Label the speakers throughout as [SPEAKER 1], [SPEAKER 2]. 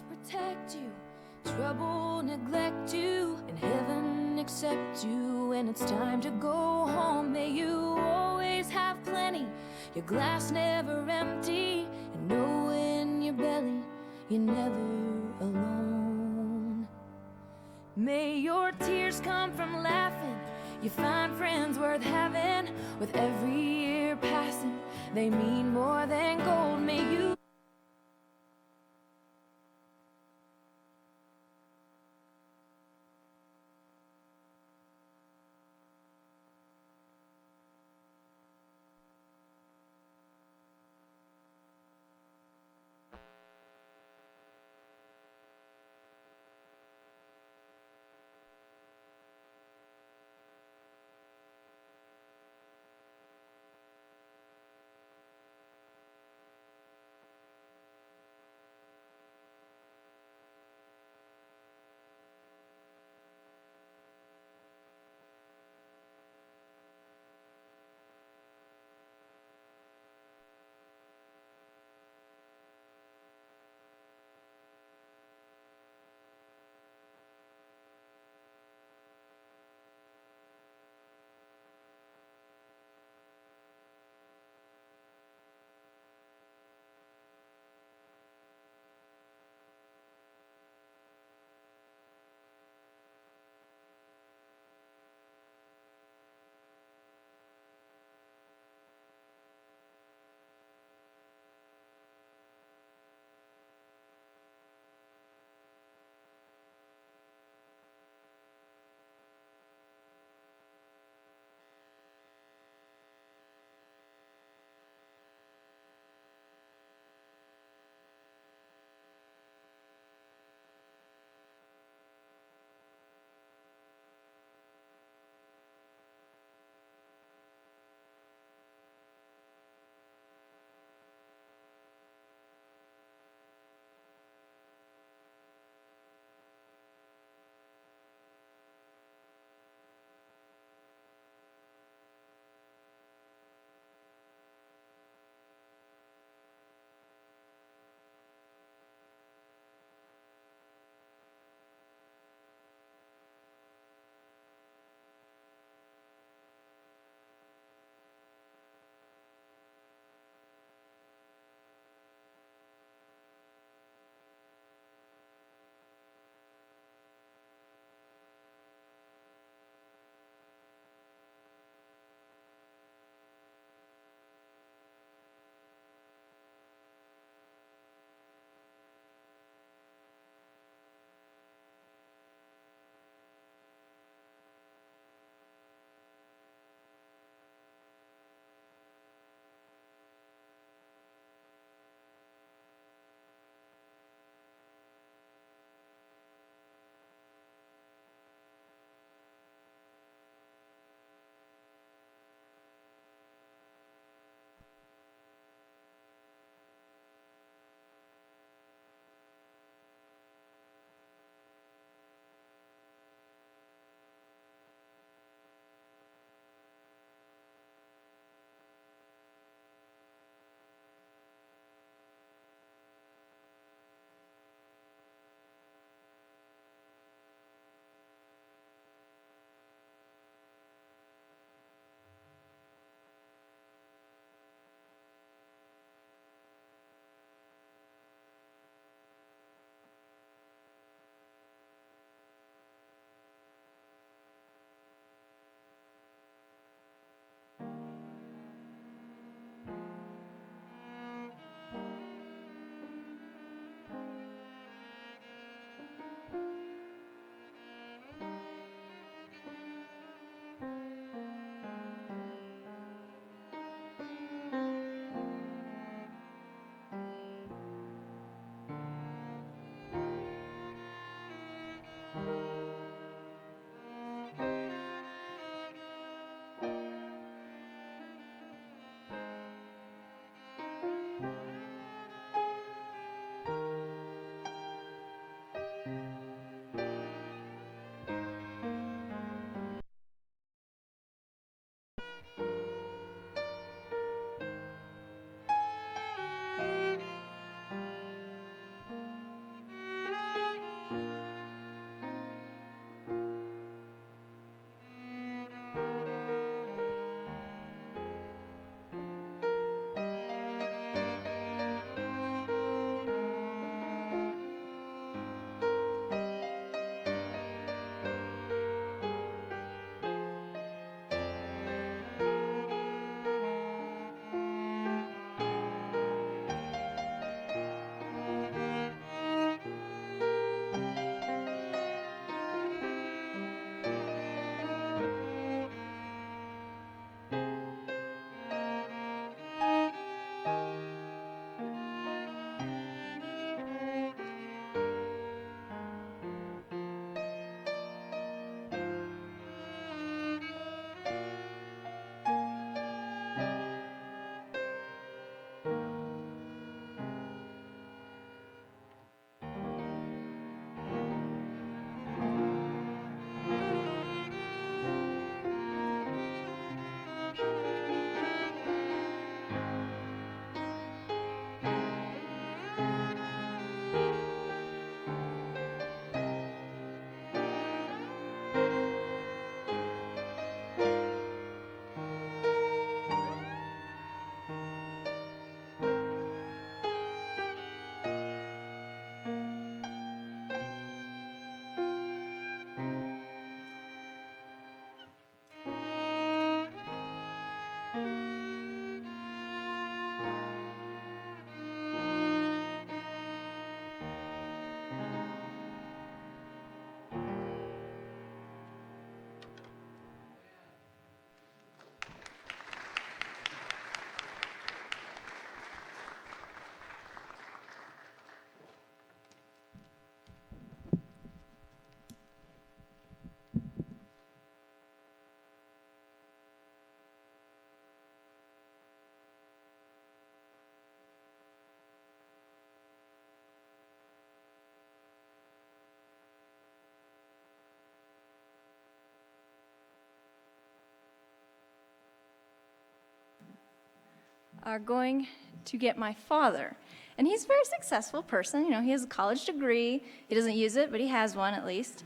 [SPEAKER 1] Protect you, trouble neglect you, and heaven accept you when it's time to go home. May you always have plenty, your glass never empty, and know in your belly you're never alone. May your tears come from laughing, you find friends worth having. With every year passing, they mean more than gold. May you
[SPEAKER 2] are going to get my father. And he's a very successful person. You know, he has a college degree. He doesn't use it, but he has one at least.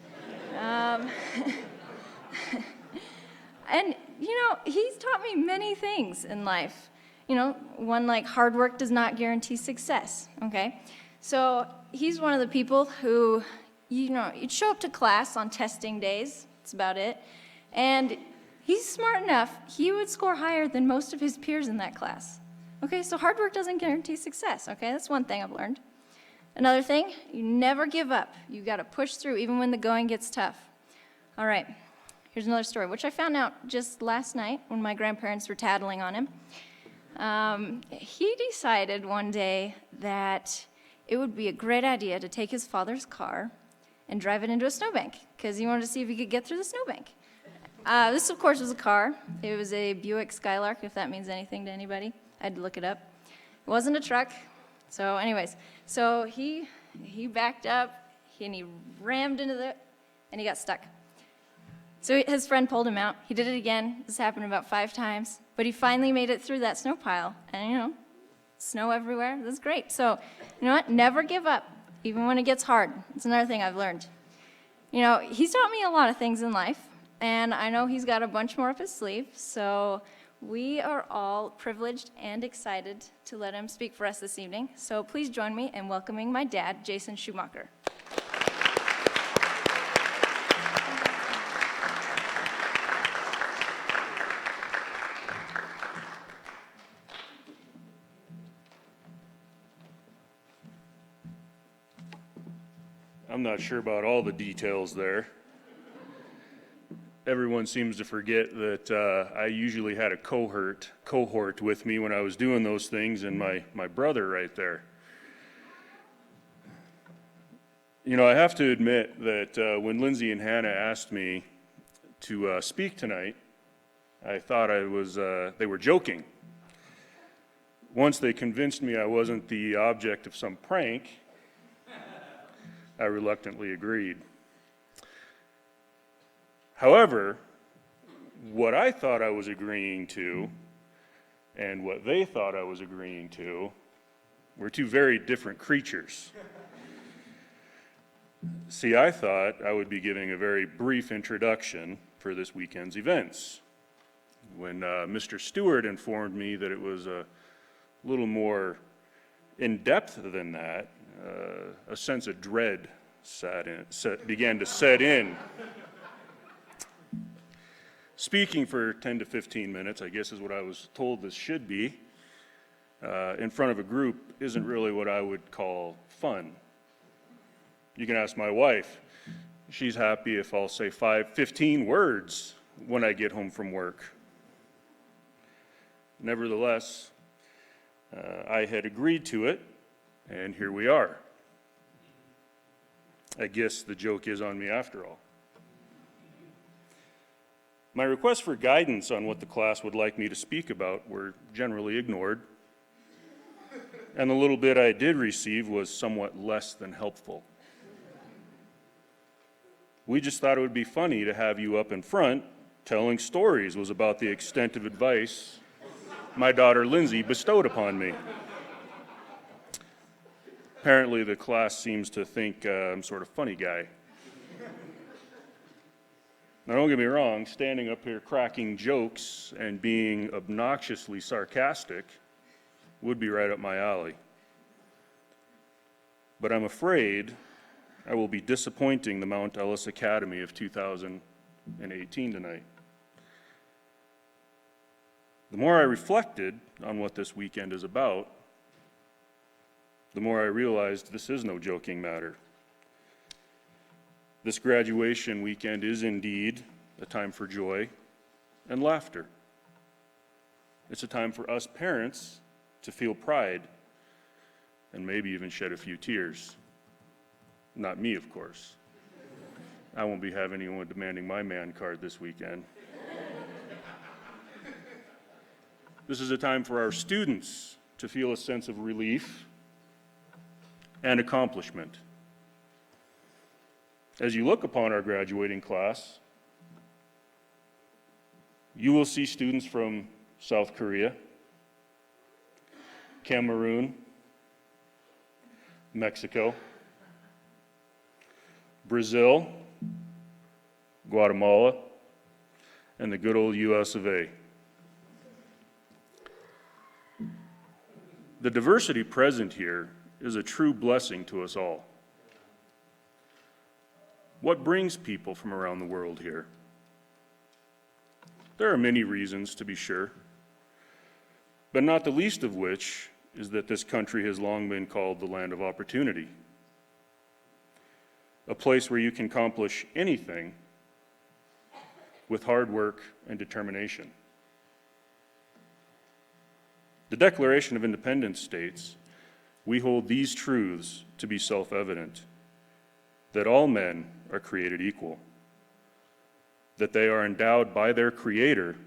[SPEAKER 2] And, you know, he's taught me many things in life. You know, one like hard work does not guarantee success, okay? So he's one of the people who, you know, you'd show up to class on testing days. That's about it. And he's smart enough, he would score higher than most of his peers in that class. Okay, so hard work doesn't guarantee success, okay? That's one thing I've learned. Another thing, you never give up. You gotta push through even when the going gets tough. All right, here's another story, which I found out just last night when my grandparents were tattling on him. He decided one day that it would be a great idea to take his father's car and drive it into a snowbank, because he wanted to see if he could get through the snowbank. This, of course, was a car. It was a Buick Skylark, if that means anything to anybody. I had to look it up. It wasn't a truck. So anyways, so he backed up, and he rammed into and he got stuck. So his friend pulled him out. He did it again. This happened about 5 times. But he finally made it through that snow pile. And, you know, snow everywhere. That's great. So, you know what? Never give up, even when it gets hard. It's another thing I've learned. You know, he's taught me a lot of things in life. And I know he's got a bunch more up his sleeve. So we are all privileged and excited to let him speak for us this evening. So please join me in welcoming my dad, Jason Schumacher.
[SPEAKER 3] I'm not sure about all the details there. Everyone seems to forget that I usually had a cohort with me when I was doing those things, and my brother right there. You know, I have to admit that when Lindsay and Hannah asked me to speak tonight, I thought they were joking. Once they convinced me I wasn't the object of some prank, I reluctantly agreed. However, what I thought I was agreeing to and what they thought I was agreeing to were 2 very different creatures. See, I thought I would be giving a very brief introduction for this weekend's events. When Mr. Stewart informed me that it was a little more in-depth than that, a sense of dread began to set in. Speaking for 10 to 15 minutes, I guess is what I was told this should be, in front of a group isn't really what I would call fun. You can ask my wife. She's happy if I'll say 15 words when I get home from work. Nevertheless, I had agreed to it, and here we are. I guess the joke is on me after all. My requests for guidance on what the class would like me to speak about were generally ignored, and the little bit I did receive was somewhat less than helpful. We just thought it would be funny to have you up in front telling stories was about the extent of advice my daughter Lindsay bestowed upon me. Apparently the class seems to think I'm sort of funny guy. Now don't get me wrong, standing up here cracking jokes and being obnoxiously sarcastic would be right up my alley. But I'm afraid I will be disappointing the Mount Ellis Academy of 2018 tonight. The more I reflected on what this weekend is about, the more I realized this is no joking matter. This graduation weekend is indeed a time for joy and laughter. It's a time for us parents to feel pride and maybe even shed a few tears. Not me, of course. I won't be having anyone demanding my man card this weekend. This is a time for our students to feel a sense of relief and accomplishment. As you look upon our graduating class, you will see students from South Korea, Cameroon, Mexico, Brazil, Guatemala, and the good old US of A. The diversity present here is a true blessing to us all. What brings people from around the world here? There are many reasons, to be sure, but not the least of which is that this country has long been called the land of opportunity, a place where you can accomplish anything with hard work and determination. The Declaration of Independence states, "We hold these truths to be self-evident, that all men are created equal, that they are endowed by their Creator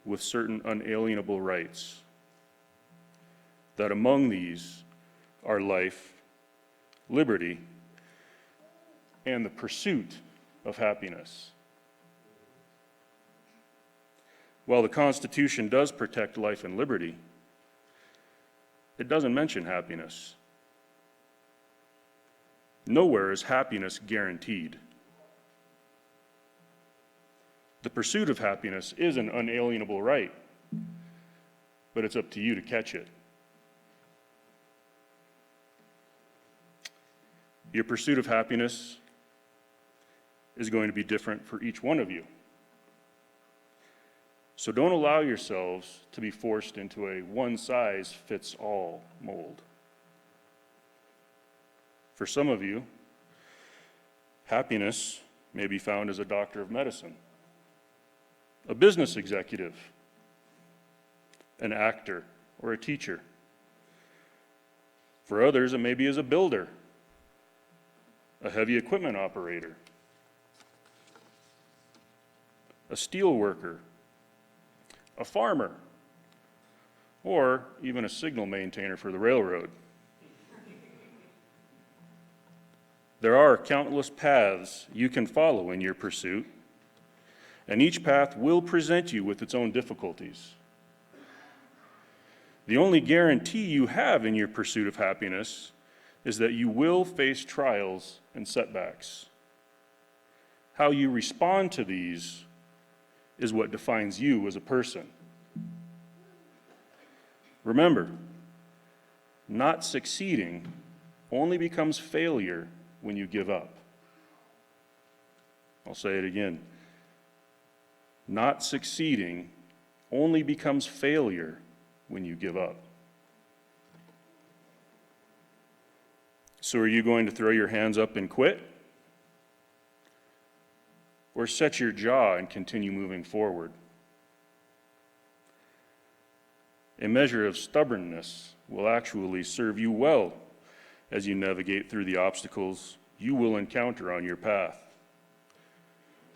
[SPEAKER 3] with certain unalienable rights, that among these are life, liberty, and the pursuit of happiness." While the Constitution does protect life and liberty, it doesn't mention happiness. Nowhere is happiness guaranteed. The pursuit of happiness is an unalienable right, but it's up to you to catch it. Your pursuit of happiness is going to be different for each one of you. So don't allow yourselves to be forced into a one-size-fits-all mold. For some of you, happiness may be found as a doctor of medicine, a business executive, an actor, or a teacher. For others, it may be as a builder, a heavy equipment operator, a steel worker, a farmer, or even a signal maintainer for the railroad. There are countless paths you can follow in your pursuit, and each path will present you with its own difficulties. The only guarantee you have in your pursuit of happiness is that you will face trials and setbacks. How you respond to these is what defines you as a person. Remember, not succeeding only becomes failure when you give up. I'll say it again. Not succeeding only becomes failure when you give up. So are you going to throw your hands up and quit? Or set your jaw and continue moving forward? A measure of stubbornness will actually serve you well as you navigate through the obstacles you will encounter on your path.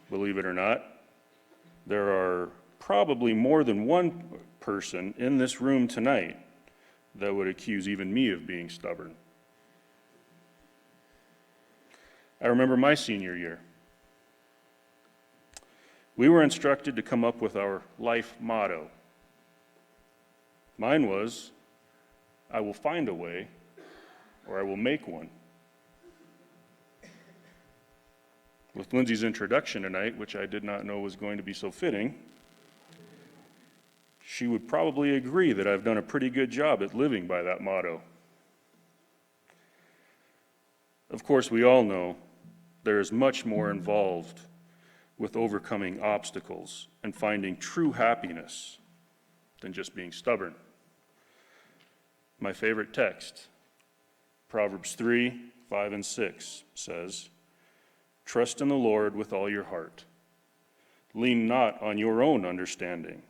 [SPEAKER 3] Believe it or not, there are probably more than one person in this room tonight that would accuse even me of being stubborn. I remember my senior year. We were instructed to come up with our life motto. Mine was, "I will find a way, or I will make one." With Lindsay's introduction tonight, which I did not know was going to be so fitting, she would probably agree that I've done a pretty good job at living by that motto. Of course, we all know there is much more involved with overcoming obstacles and finding true happiness than just being stubborn. My favorite text, Proverbs 3, 5, and 6 says, "Trust in the Lord with all your heart. Lean not on your own understanding.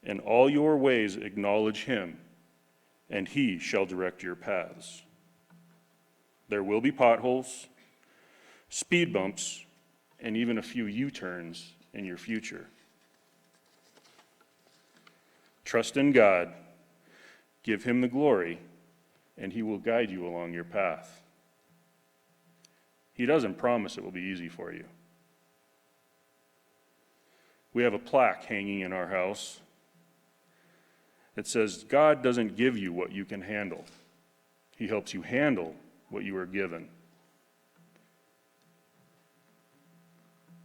[SPEAKER 3] In all your ways acknowledge him, and he shall direct your paths." There will be potholes, speed bumps, and even a few U-turns in your future. Trust in God, give him the glory, and he will guide you along your path. He doesn't promise it will be easy for you. We have a plaque hanging in our house, It says, God doesn't give you what you can handle. He helps you handle what you are given.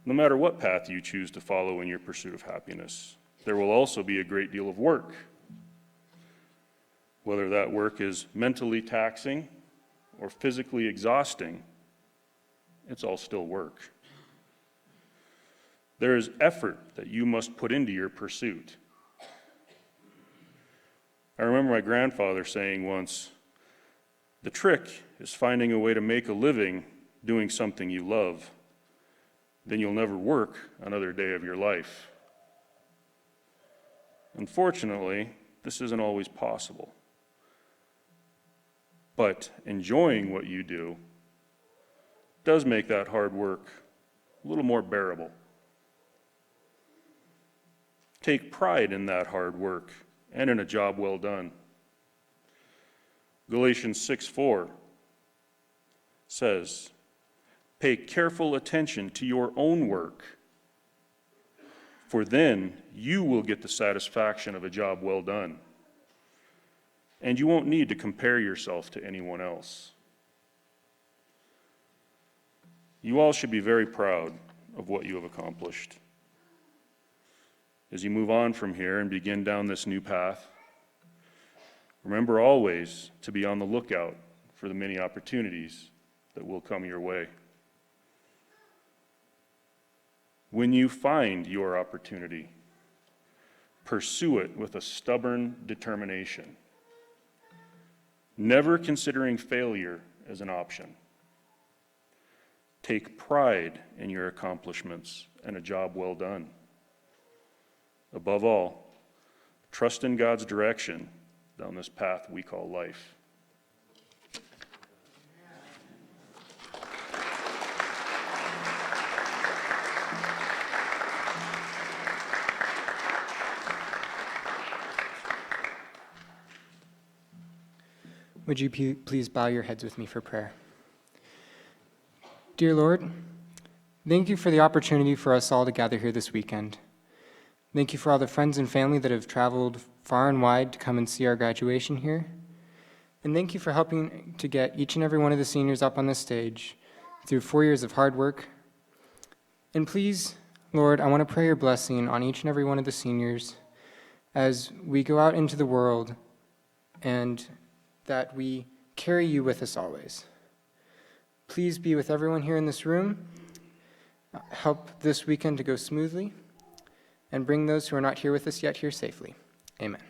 [SPEAKER 3] No matter what path you choose to follow in your pursuit of happiness, there will also be a great deal of work. Whether that work is mentally taxing or physically exhausting, it's all still work. There is effort that you must put into your pursuit. I remember my grandfather saying once, the trick is finding a way to make a living doing something you love. Then you'll never work another day of your life. Unfortunately, this isn't always possible. But enjoying what you do does make that hard work a little more bearable. Take pride in that hard work and in a job well done. Galatians 6:4 says, pay careful attention to your own work, for then you will get the satisfaction of a job well done. And you won't need to compare yourself to anyone else. You all should be very proud of what you have accomplished. As you move on from here and begin down this new path, remember always to be on the lookout for the many opportunities that will come your way. When you find your opportunity, pursue it with a stubborn determination, never considering failure as an option. Take pride in your accomplishments and a job well done. Above all, trust in God's direction down this path we call life.
[SPEAKER 4] Would you please bow your heads with me for prayer? Dear Lord, thank you for the opportunity for us all to gather here this weekend. Thank you for all the friends and family that have traveled far and wide to come and see our graduation here. And thank you for helping to get each and every one of the seniors up on the stage through 4 years of hard work. And please, Lord, I want to pray your blessing on each and every one of the seniors as we go out into the world, and that we carry you with us always. Please be with everyone here in this room. Help this weekend to go smoothly, and bring those who are not here with us yet here safely. Amen.